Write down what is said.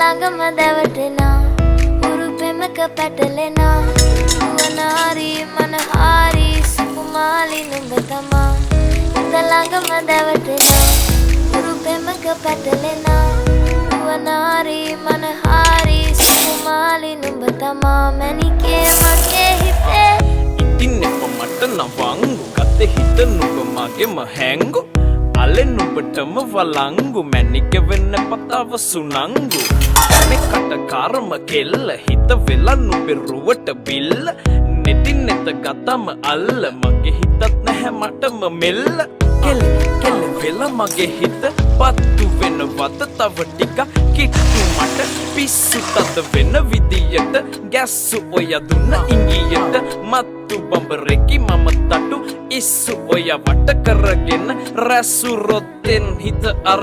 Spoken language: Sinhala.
ළඟම දැවටෙනා උරුපෙමක පැටලෙනා නුවනාරි මනහාරි සුකුමාලි නුඹ තමා හිත ළඟම දැවටෙනා උරුපෙමක පැටලෙනා නුවනාරි මනහාරි සුකුමාලි නුඹ තමා මැනිකේ මගේ හිතේ ඉතින් එපමට නවංගු ගත හිත නුඹ මගෙම හැංගු අලෙ නුඹටම වලංගු මැනික වෙන්න පතාව සුනංගු කට කාරම කෙල්ල හිත වෙලා නුඹේ රුවට බිල්ල නෙටින් නෙත ගතම අල්ල මගේ හිතත් නැහැ මටම මෙල්ල කෙල කෙල වෙලා මගේ හිත පත්තු වෙනවද තව ටික කිට්ටු මට පිස්සු තද වෙන විදියට ගැස්සු ඔය දුන්න ඉංගියට මත්තු බඹරෙකි මම තටු ඉස්සු ඔය වට කරගෙන රැසු රොත්තෙන් හිත අර